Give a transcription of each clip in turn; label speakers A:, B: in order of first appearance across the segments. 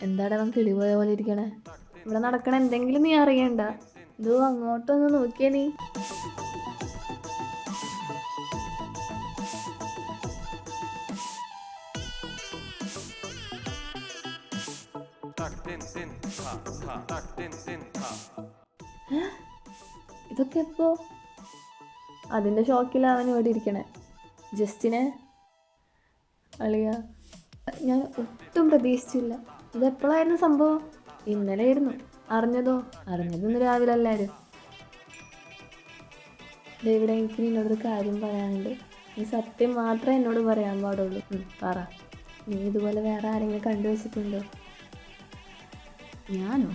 A: എന്താടാ അവൻ കിളിപോയ പോലെ ഇരിക്കണേ? ഇവിടെ നടക്കണ എന്തെങ്കിലും നീ അറിയണ്ട. ഇതോ അങ്ങോട്ടൊന്ന് നോക്കിയേ നീ. ഇതൊക്കെ എപ്പോ? അതിൻ്റെ ഷോക്കിൽ അവൻ ഇവിടെ ഇരിക്കണേ. ജസ്റ്റിനെ അളിയ, ഞാൻ ഒട്ടും പ്രതീക്ഷിച്ചില്ല. ഇതെപ്പോഴായിരുന്നു സംഭവം? ഇന്നലെ ആയിരുന്നു. അറിഞ്ഞത് രാവിലെ അല്ലാരും. ഇവിടെ എനിക്ക് നിന്നോടൊരു കാര്യം പറയാനുണ്ട്. നീ സത്യം മാത്രമേ എന്നോട് പറയാൻ പാടുള്ളൂ. പറ. നീ ഇതുപോലെ വേറെ ആരെങ്കിലും കണ്ടുവച്ചിട്ടുണ്ടോ?
B: ഞാനോ?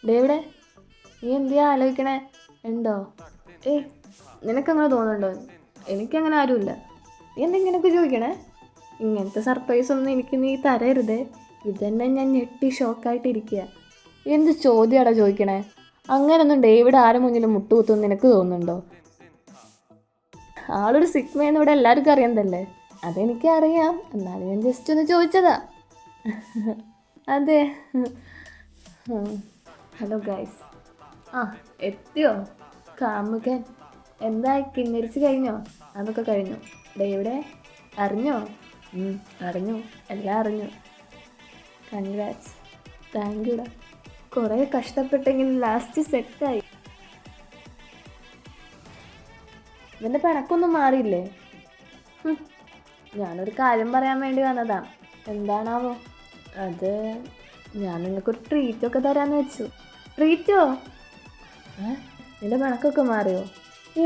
A: ഡേവിടെ, നീ എന്തിയാ ആലോചിക്കണേ? ഉണ്ടോ? നിനക്കങ്ങനെ തോന്നുന്നുണ്ടോ? എനിക്കങ്ങനെ ആരുമില്ല. നീ എന്തെങ്കിലുമൊക്കെ ചോദിക്കണേ? ഇങ്ങനത്തെ സർപ്രൈസ് ഒന്നും എനിക്ക് നീ തരരുതേ. ഇതന്നെ ഞാൻ ഞെട്ടി ഷോക്കായിട്ടിരിക്കുക. എന്ത് ചോദ്യമാടാ ചോദിക്കണേ? അങ്ങനൊന്നും ഡേവിഡ് ആരും മുന്നിൽ മുട്ടുകുത്തുമെന്ന് നിനക്ക് തോന്നുന്നുണ്ടോ? ആളൊരു സിഗ്മയെന്ന് ഇവിടെ എല്ലാവർക്കും അറിയാന്തല്ലേ. അതെനിക്കറിയാം. എന്നാലും ഞാൻ ജസ്റ്റ് ഒന്ന് ചോദിച്ചതാ. അതെ. Hello guys. എത്തിയോ കാമുകൻ? എന്തായി, കിന്നരിച്ച് കഴിഞ്ഞോ? അതൊക്കെ കഴിഞ്ഞു. ഡേവിഡേ, അറിഞ്ഞോ? അറിഞ്ഞു, എല്ലാം അറിഞ്ഞു. കൺഗ്രാറ്റ്സ്. താങ്ക് യുടാ. കുറേ കഷ്ടപ്പെട്ടെങ്കിലും ലാസ്റ്റ് സെറ്റായി. ഇവൻ്റെ പിണക്കൊന്നും മാറിയില്ലേ? ഞാനൊരു കാര്യം പറയാൻ വേണ്ടി വന്നതാ. എന്താണാവോ? അത് ഞാൻ നിങ്ങൾക്കൊരു ട്രീറ്റൊക്കെ തരാമെന്ന് വെച്ചു. ട്രീറ്റോ? നിൻ്റെ പിണക്കൊക്കെ മാറിയോ?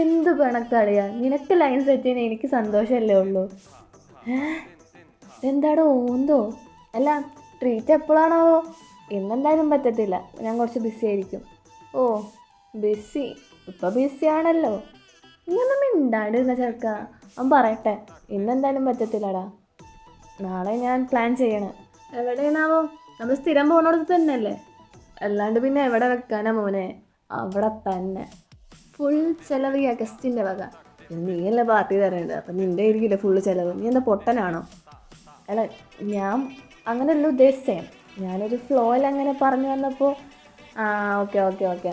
A: എന്ത് പിണക്കളിയാ? നിനക്ക് ലൈൻ സെറ്റ് ചെയ്യാൻ എനിക്ക് സന്തോഷമല്ലേ ഉള്ളൂ. എന്താടോ ഓന്തോ? അല്ല, ട്രീറ്റ് എപ്പോഴാണാവോ? ഇന്നെന്തായാലും പറ്റത്തില്ല, ഞാൻ കുറച്ച് ബിസി ആയിരിക്കും. ഓ, ബിസി? ഇപ്പം ബിസിയാണല്ലോ. നീ ഒന്നും മിണ്ടാണ്ടിരുന്ന ചെറുക്ക. അവൻ പറയട്ടെ. ഇന്നെന്തായാലും പറ്റത്തില്ലടാ. നാളെ ഞാൻ പ്ലാൻ ചെയ്യണം. എവിടെയാണാവോ? നമ്മൾ സ്ഥിരം പോകുന്നിടത്ത് തന്നെയല്ലേ. അല്ലാണ്ട് പിന്നെ എവിടെ വെക്കാനാ മോനെ? അവിടെ തന്നെ. ഫുൾ ചിലവ് ഈ അഗസ്റ്റിൻ്റെ വക. നീയല്ലേ പാർട്ടി തരേണ്ടത്. അപ്പം നിൻ്റെ ആയിരിക്കില്ല ഫുള്ള് ചിലവ്. നീ എന്താ പൊട്ടനാണോ? അല്ല, ഞാൻ അങ്ങനെയല്ല ഉദ്ദേശിച്ചേ. ഞാനൊരു ഫ്ലോയിൽ അങ്ങനെ പറഞ്ഞു വന്നപ്പോൾ ഓക്കെ.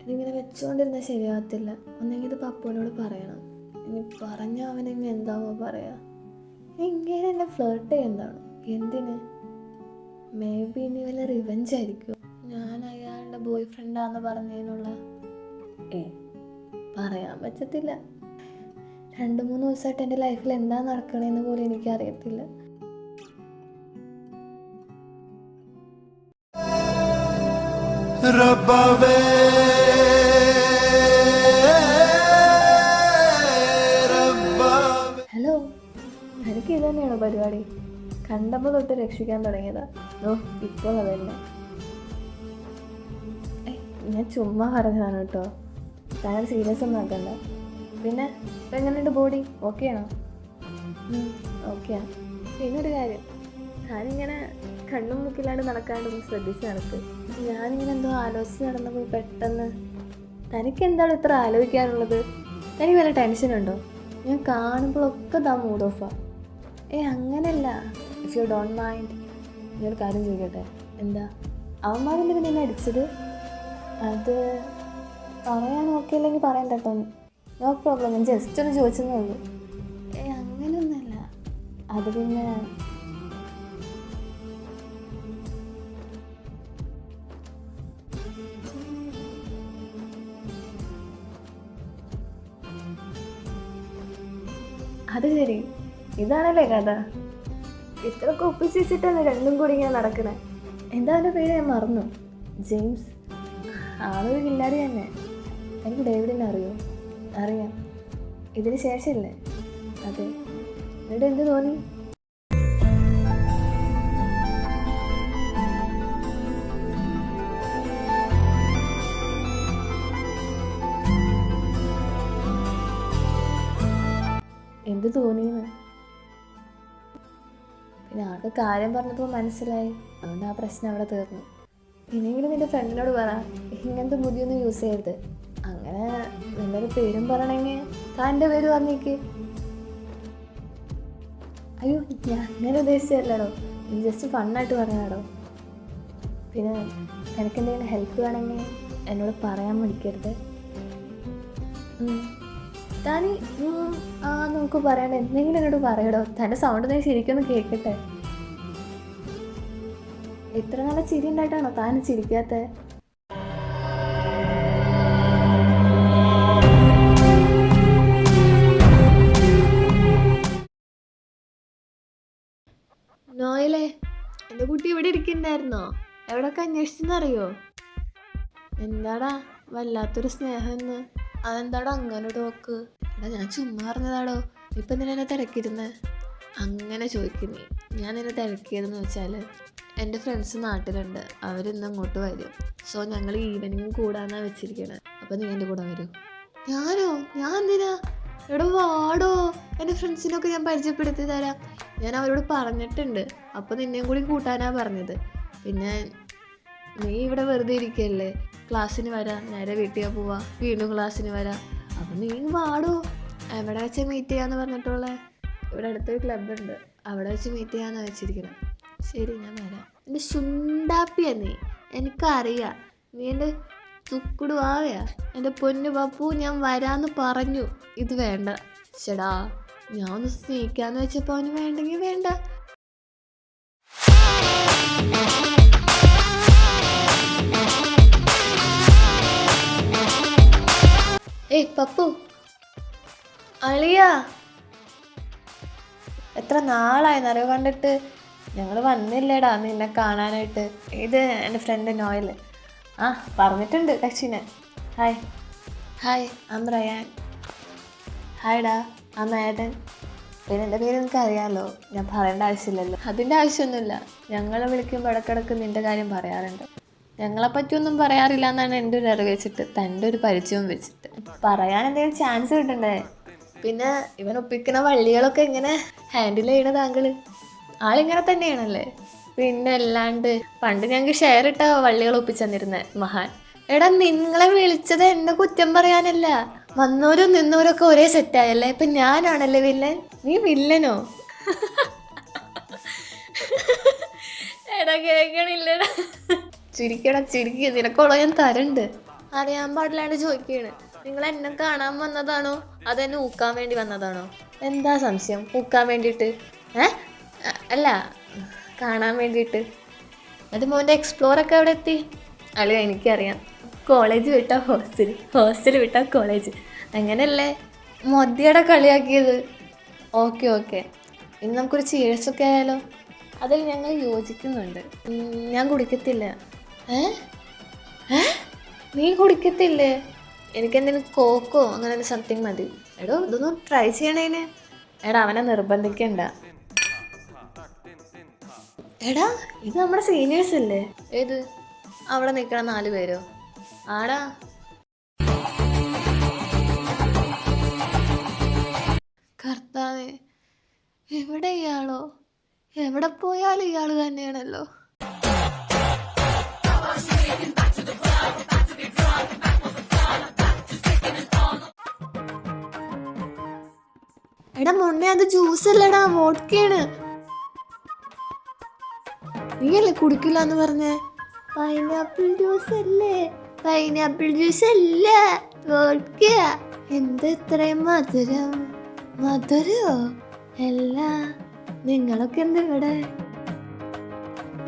A: ഇതിങ്ങനെ വെച്ചുകൊണ്ടിരുന്നാൽ ശരിയാകത്തില്ല. ഒന്നെങ്കിൽ ഇത് പപ്പുവിനോട് പറയണം. ഇനി പറഞ്ഞ അവനെങ്കിൽ എന്താവോ പറയാ. ഇങ്ങനെ എന്നെ ഫ്ലേർട്ട് ചെയ്യുന്നതാണോ? എന്തിന്? മേ ബി ഇനി വല്ല റിവെഞ്ച് ആയിരിക്കും. ഞാൻ അയാളുടെ ബോയ് ഫ്രണ്ടാന്ന് പറഞ്ഞതിനുള്ള പറയാൻ പറ്റത്തില്ല. 2-3 ദിവസമായിട്ട് എൻ്റെ ലൈഫിൽ എന്താ നടക്കണേന്ന് പോലും എനിക്കറിയത്തില്ല. ഹലോ, എനിക്ക് ഇത് തന്നെയാണോ പരിപാടി? കണ്ടപ്പോൾ തൊട്ട് രക്ഷിക്കാൻ തുടങ്ങിയതാ. ഇപ്പോൾ അതന്നെ. ഞാൻ ചുമ്മാ പറഞ്ഞതാണ് കേട്ടോ. താൻ സീരിയസ് ഒന്നും ആക്കണ്ട. പിന്നെ ഇപ്പം എങ്ങനെയുണ്ട് ബോഡി? ഓക്കെയാണോ? ഓക്കെയാണ്. പിന്നൊരു കാര്യം, ഞാനിങ്ങനെ കണ്ണും മുക്കിലാണ്ട് നടക്കാണ്ടൊന്ന് ശ്രദ്ധിച്ച് നടക്ക്. ഞാനിങ്ങനെ എന്തോ ആലോചിച്ച് നടന്നപ്പോൾ പെട്ടെന്ന് തനിക്കെന്താണ് ഇത്ര ആലോചിക്കാനുള്ളത്? തനിക്ക് വല്ല ടെൻഷനുണ്ടോ? ഞാൻ കാണുമ്പോഴൊക്കെ മൂഡ് ഓഫാ. അങ്ങനെയല്ല. ഇഫ് യു ഡോണ്ട് മൈൻഡ്, ഞാനൊരു കാര്യം ചോദിക്കട്ടെ? എന്താ അവന്മാരെന്തിനാ നിന്നെ അടിച്ചത്? അത് പറയാൻ ഓക്കെ അല്ലെങ്കിൽ പറയണ്ട കേട്ടോ. No problem. ഞാൻ ജസ്റ്റ് ഒന്ന് ചോദിച്ചതേ ഉള്ളൂ. അങ്ങനെയൊന്നുമല്ല. അത് പിന്നെ അത് ശരി, ഇതാണല്ലേ കഥ. ഇത്രയൊക്കെ ഒപ്പിച്ച് വെച്ചിട്ടല്ലേ രണ്ടും കൂടി ഇങ്ങനെ നടക്കണേ. എന്താ അവൻ്റെ പേര്? ഞാൻ മറന്നു. ജെയിംസ്. ആളൊരു കില്ലാടി തന്നെ. എനിക്ക് ഡേവിഡിനെ അറിയോ? അറിയാം. ഇതിന് ശേഷമില്ലേ? അതെ. എന്നിട്ട് എന്ത് തോന്നി? എന്ത് തോന്നിയെന്ന്. പിന്നെ ആൾക്ക് കാര്യം പറഞ്ഞപ്പോൾ മനസ്സിലായി, അതുകൊണ്ട് ആ പ്രശ്നം അവിടെ തീർന്നു. ഇനിയെങ്കിലും നിന്റെ ഫ്രണ്ടിനോട് പറ ഇങ്ങനത്തെ ബുദ്ധിയൊന്നും യൂസ് ചെയ്യരുത്. അങ്ങനെ നല്ലൊരു പേരും പറയണമെങ്കിൽ താൻ എൻ്റെ പേര് പറഞ്ഞേക്ക്. അയ്യോ, ഞാൻ അങ്ങനെ ഉദ്ദേശിച്ചല്ലടോ, ജസ്റ്റ് ഫണ്ണായിട്ട് പറഞ്ഞാടോ. പിന്നെ എനിക്ക് എന്തെങ്കിലും ഹെൽപ്പ് വേണമെങ്കിൽ എന്നോട് പറയാൻ മടിക്കരുത്. താൻ നമുക്ക് പറയണ്ട, എന്തെങ്കിലും എന്നോട് പറയടോ. തൻ്റെ സൗണ്ട് ഞാൻ ശരിക്കൊന്ന് കേൾക്കട്ടെ. എത്ര നല്ല ചിരി ഉണ്ടായിട്ടാണോ താൻ ചിരിക്കാത്ത? നോയലേ, എൻ്റെ കുട്ടി ഇവിടെ ഇരിക്കണ്ടായിരുന്നോ? എവിടെയൊക്കെ അന്വേഷിച്ചെന്നറിയോ? എന്താടാ വല്ലാത്തൊരു സ്നേഹം എന്ന്. അതെന്താടോ അങ്ങനെ നോക്ക്? എടാ ഞാൻ ചുമ്മാ പറഞ്ഞതാടോ, ഇപ്പം നിന്നെ എന്നെ തിരക്കിയിരുന്നേ. അങ്ങനെ ചോദിക്കുന്നേ. ഞാൻ നിന്നെ തിരക്കിയതെന്ന് വെച്ചാൽ എൻ്റെ ഫ്രണ്ട്സ് നാട്ടിലുണ്ട്, അവരിന്ന് അങ്ങോട്ട് വരും. സോ ഞങ്ങൾ ഈവനിങ് കൂടാന്നാണ് വെച്ചിരിക്കണേ. അപ്പം നീ എൻ്റെ കൂടെ വരും. ഞാനോ? ഞാൻ എന്തിനാ? എവിടെ വാടോ, എൻ്റെ ഫ്രണ്ട്സിനൊക്കെ ഞാൻ പരിചയപ്പെടുത്തി തരാം. ഞാൻ അവരോട് പറഞ്ഞിട്ടുണ്ട്, അപ്പോൾ നിന്നെയും കൂടി കൂട്ടാനാണ് പറഞ്ഞത്. പിന്നെ നീ ഇവിടെ വെറുതെ ഇരിക്കുകയല്ലേ, ക്ലാസ്സിന് വരാം, നേരെ വീട്ടിൽ പോവാ, വീണ്ടും ക്ലാസ്സിന് വരാം. അപ്പം നീ വാടോ. എവിടെ വെച്ച് മീറ്റ് ചെയ്യാമെന്ന് പറഞ്ഞിട്ടുള്ളേ? ഇവിടെ അടുത്തൊരു ക്ലബ്ബുണ്ട്, അവിടെ വെച്ച് മീറ്റ് ചെയ്യാമെന്നാണ് വെച്ചിരിക്കുന്നത്. ശരി, ഞാൻ വരാം. എൻ്റെ ശുണ്ടാപ്പിയാ നീ, എനിക്കറിയാം. നീ എൻ്റെ തുക്കുടുവാവയാ. എൻ്റെ പൊന്നു പപ്പു, ഞാൻ വരാമെന്ന് പറഞ്ഞു. ഇത് വേണ്ട. ചേടാ, ഞാൻ ഒന്ന് സ്നേഹിക്കാമെന്ന് വെച്ചപ്പോൾ അവന് വേണ്ടെങ്കിൽ വേണ്ട. ഏയ് പപ്പു, അളിയാ, എത്ര നാളായെന്നറിയോ കണ്ടിട്ട്? ഞങ്ങൾ വന്നില്ലേടാ നിന്നെ കാണാനായിട്ട്. ഇത് എൻ്റെ ഫ്രണ്ട് നോയൽ. ആ പറഞ്ഞിട്ടുണ്ട് കക്ഷിനെ. Hi hi, I'm Ryan. ഹായ്ഡാ, ആം ഏതൻ. പിന്നെ എൻ്റെ പേര് നിനക്ക് അറിയാമല്ലോ, ഞാൻ പറയേണ്ട ആവശ്യമില്ലല്ലോ. അതിൻ്റെ ആവശ്യമൊന്നുമില്ല. ഞങ്ങളെ വിളിക്കുമ്പോൾ ഇടക്കിടക്ക് നിൻ്റെ കാര്യം പറയാറുണ്ട്. ഞങ്ങളെപ്പറ്റിയൊന്നും പറയാറില്ല എന്നാണ് എൻ്റെ ഒരു അറിവ് വെച്ചിട്ട്, തൻ്റെ ഒരു പരിചയവും വെച്ചിട്ട് പറയാൻ എന്തെങ്കിലും ചാൻസ് കിട്ടണ്ടേ? പിന്നെ ഇവൻ ഒപ്പിക്കുന്ന വള്ളികളൊക്കെ എങ്ങനെ ഹാൻഡിൽ ചെയ്യണ താങ്കൾ? ആളിങ്ങനെ തന്നെയാണല്ലേ? പിന്നെ അല്ലാണ്ട് പണ്ട് ഞങ്ങൾക്ക് ഷെയർ ഇട്ട വള്ളികൾ ഒപ്പിച്ചെന്നിരുന്നത് മഹാൻ. എടാ, നിങ്ങളെ വിളിച്ചത് എന്നെ കുറ്റം പറയാനല്ല. വന്നവരും നിന്നവരൊക്കെ ഒരേ സെറ്റായല്ലേ? ഇപ്പം ഞാനാണല്ലേ വില്ലൻ? നീ വില്ലനോ? എടാ കേൾക്കണില്ലടാ. ചിരിക്കടാ ചിരിക്കുക, നിനക്കുള്ള ഞാൻ തരണ്ട്. അറിയാൻ പാടില്ലാണ്ട് ചോദിക്കുകയാണ്, നിങ്ങൾ എന്നെ കാണാൻ വന്നതാണോ അതെന്നെ ഊക്കാൻ വേണ്ടി വന്നതാണോ? എന്താ സംശയം? ഊക്കാൻ വേണ്ടിയിട്ട്? അല്ല, കാണാൻ വേണ്ടിയിട്ട്. അത് മോൻ്റെ എക്സ്പ്ലോറൊക്കെ എവിടെ എത്തി? അല്ല, എനിക്കറിയാം. കോളേജ് വിട്ടാൽ ഹോസ്റ്റൽ, ഹോസ്റ്റൽ വിട്ടാൽ കോളേജ്, അങ്ങനെയല്ലേ മൊദ്യയുടെ കളിയാക്കിയത്? ഓക്കെ ഓക്കെ, ഇനി നമുക്കൊരു ചീഴ്സൊക്കെ ആയാലോ? അതിൽ ഞങ്ങൾ യോജിക്കുന്നുണ്ട്. ഞാൻ കുടിക്കത്തില്ല. നീ കുടിക്കത്തില്ലേ? എനിക്കെന്തെങ്കിലും കോക്കോ അങ്ങനെ സംതിങ് മതി. എടോ, ഇതൊന്നും ട്രൈ ചെയ്യണേന്. എടാ, അവനെ നിർബന്ധിക്കണ്ട. എടാ, ഇത് നമ്മുടെ സീനിയേഴ്സ് അല്ലേ? ഏത്? അവിടെ നിൽക്കണ 4 പേരോ? ആടാ. കർത്താവേ, എവിടെ ഇയാളോ? എവിടെ പോയാലും ഇയാൾ തന്നെയാണല്ലോ. എടാ മൊണ്ണെ, അത് ജ്യൂസ് അല്ലടാ, വോഡ്കയാണ്. നീയല്ലേ കുടിക്കില്ല എന്ന് പറഞ്ഞേ? പൈനാപ്പിൾ ജ്യൂസ് അല്ലേ? പൈനാപ്പിൾ ജ്യൂസ് അല്ല, വോഡ്കയാ. എന്താ ഇത്രയും മധുരം? മധുരോ? അല്ല, നിങ്ങളൊക്കെ എന്താ ഇവിടെ?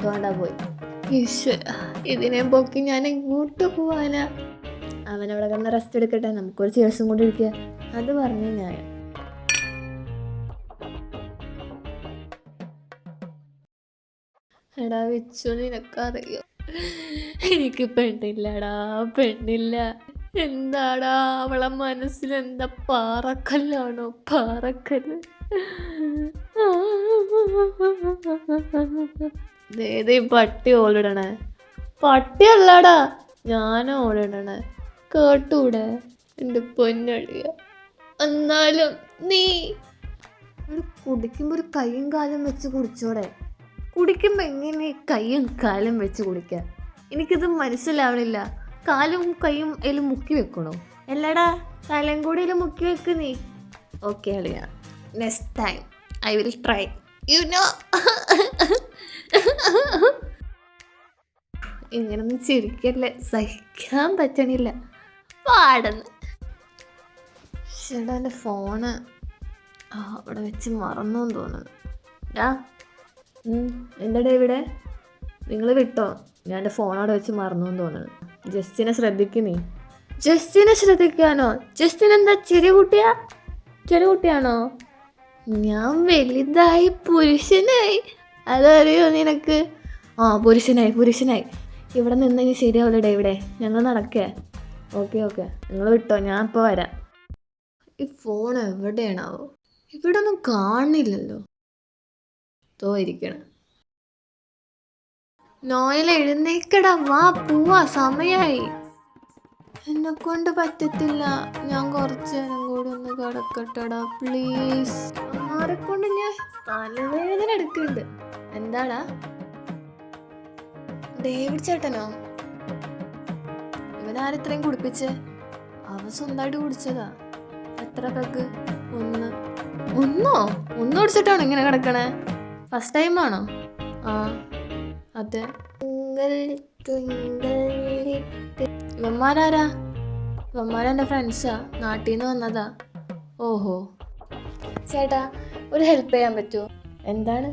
A: തോണ്ടാ പോയി. ഈശ്വര, ഇതിനെ പൊക്കി ഞാൻ എങ്ങോട്ട് പോവാനാ? അവനവിടെ കിടന്ന് റെസ്റ്റ് എടുക്കട്ടെ, നമുക്കൊരു ചേഴ്സും കൊണ്ടിരിക്കുക. അത് പറഞ്ഞു ഞാൻ. എടാ വെച്ചു, നിനക്കറിയോ, എനിക്ക് പെണ്ണില്ലടാ, പെണ്ണില്ല. എന്താടാ അവളെ മനസ്സിലെന്താ? പാറക്കല്ലാണോ? പാറക്കല്ല്. ഏതേ പട്ടി ഓടിടണേ? പട്ടിയല്ലടാ, ഞാനാ ഓടിടണേ. കേട്ടൂടെ എൻ്റെ പൊന്നടിയ? എന്നാലും നീ ഒരു കുടിക്കുമ്പോൾ ഒരു കൈയും കാലും വെച്ച് കുടിച്ചോടെ. കുടിക്കുമ്പോൾ എങ്ങനെ കൈയും കാലും വെച്ച് കുടിക്കുക? എനിക്കിത് മനസ്സിലാവണില്ല. കാലും കൈയും അതിൽ മുക്കി വെക്കണോ? അല്ലടാ, തലയും കൂടി അതിൽ മുക്കി വെക്ക് നീ. ഓക്കെ അളിയ, next time I will try, you know. ഇങ്ങനൊന്നും ചിരിക്കല്ലേ, സഹിക്കാൻ പറ്റണില്ല. പാടുന്നു. ചേട്ടാ, എൻ്റെ ഫോണ് അവിടെ വെച്ച് മറന്നു തോന്നുന്നു. എന്താ ഇവിടെ? നിങ്ങൾ വിട്ടോ, ഞാൻ എൻ്റെ ഫോൺ അവിടെ വെച്ച് മറന്നു തോന്നുന്നു. ജസ്റ്റിനെ ശ്രദ്ധിക്കുന്നേ. ജസ്റ്റിനെ ശ്രദ്ധിക്കാനോ? ജസ്റ്റിൻ എന്താ ചെറിയ കുട്ടിയാ? ചെറിയ കുട്ടിയാണോ? ഞാൻ വലുതായി പുരുഷനായി, അതറിയോ നിനക്ക്? പുരുഷനായി. ഇവിടെ നിന്ന് ശരിയാവില്ലടേ. ഇവിടെ ഞങ്ങൾ നടക്കേ. ഓക്കെ നിങ്ങൾ വിട്ടോ, ഞാൻ ഇപ്പോൾ വരാം. ഈ ഫോൺ എവിടെയാണാവോ? ഇവിടെ ഒന്നും കാണില്ലല്ലോ. ഇരിക്കണം. നോയൽ എഴുന്നേക്കടാ, വാ പോവാ, സമയായി. എന്നെ കൊണ്ട് പറ്റത്തില്ല, ഞാൻ കുറച്ചു നേരം കൂടി ഒന്ന് കിടക്കട്ടടാ പ്ലീസ്. ആരെക്കൊണ്ട് ഞാൻ തലവേദന എടുക്കുന്നുണ്ട്. എന്താടാ? ഡേവിഡ് ചേട്ടനോ? ഇവനാരിത്രയും കുടിപ്പിച്ചേ? അവൻ സ്വന്തമായിട്ട് കുടിച്ചതാ. എത്ര പെഗ്? ഒന്നോ കുടിച്ചിട്ടാണോ ഇങ്ങനെ കിടക്കണേ? ഫസ്റ്റ് ടൈമാണോ? ആ അതെ. ഇവന്മാരാരാ? ഇവന്മാരെൻ്റെ ഫ്രണ്ട്സാ, നാട്ടിൽ നിന്ന് വന്നതാ. ഓഹോ. ചേട്ടാ, ഒരു ഹെൽപ്പ് ചെയ്യാൻ പറ്റുമോ? എന്താണ്?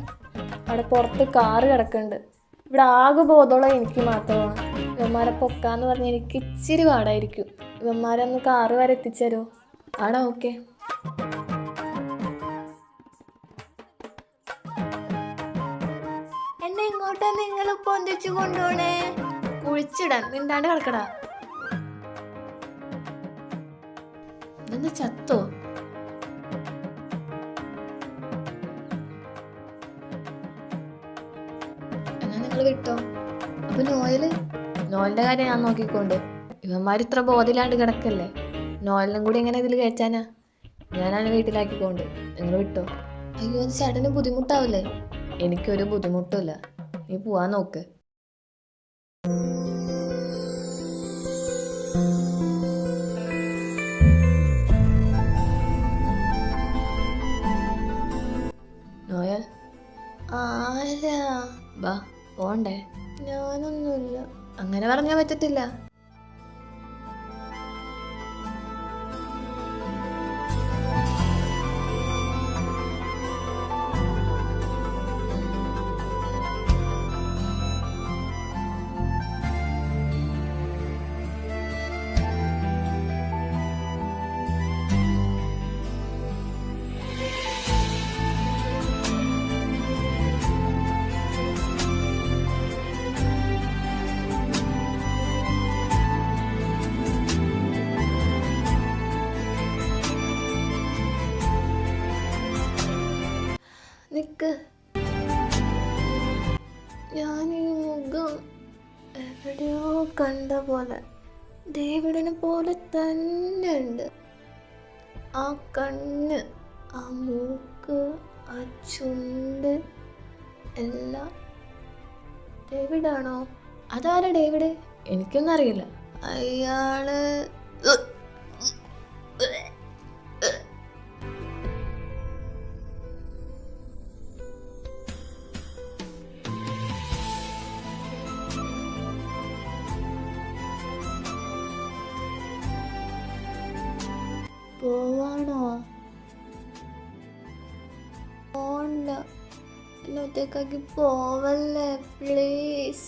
A: അവിടെ പുറത്ത് കാറ് കിടക്കുന്നുണ്ട്. ഇവിടെ ആകെ ബോധമുള്ള എനിക്ക് മാത്രമാണ്. ഇവന്മാരെ പൊക്കാന്ന് പറഞ്ഞാൽ എനിക്ക് ഇച്ചിരി പാടായിരിക്കും. ഇവന്മാരൊന്ന് കാറ് വരെ എത്തിച്ചേരോ? ആടാ, ഓക്കെ. എന്നെ ഇങ്ങോട്ടാ നിങ്ങൾ പൊന്തിച്ചു കൊണ്ടുപോണേ? കുഴിച്ചിടാൻ മിണ്ടാണ്ട് കിടക്കടാ. ഇതെന്താ ചത്തോ? എന്നാ നിങ്ങൾ വിട്ടോ. അപ്പൊ നോയലിന്റെ കാര്യം ഞാൻ നോക്കിക്കൊണ്ട്. ഇവന്മാർ ഇത്ര ബോധമില്ലാണ്ട് കിടക്കല്ലേ, നോയലിനും കൂടി എങ്ങനെ ഇതിൽ കയറ്റാനാ? ഞാനാണ് വീട്ടിലാക്കിക്കൊണ്ട്. നിങ്ങൾ വിട്ടോ. അയ്യോ, അത് ചേട്ടന് ബുദ്ധിമുട്ടാവില്ലേ? എനിക്കൊരു ബുദ്ധിമുട്ടില്ല, നീ പോവാൻ നോക്ക്. നോയൽ, ആരാ? ബാ, പോണ്ടേ? ഞാനൊന്നുമില്ല. അങ്ങനെ പറഞ്ഞാൽ പറ്റത്തില്ല. നിക്ക്, ഞാനീ മുഖം എവിടെയോ കണ്ട പോലെ. ഡേവിഡിനെ പോലെ തന്നെ ഉണ്ട്. ആ കണ്ണ്, ആ മൂക്ക്, ആ ചുണ്ട് എല്ലാം ഡേവിഡാണോ? അതാരാ ഡേവിഡ്? എനിക്കൊന്നും അറിയില്ല. അയാള് പോവാണോ? പോണ്ട, എന്നെ ഒറ്റക്കാക്കി പോവല്ലേ പ്ലീസ്.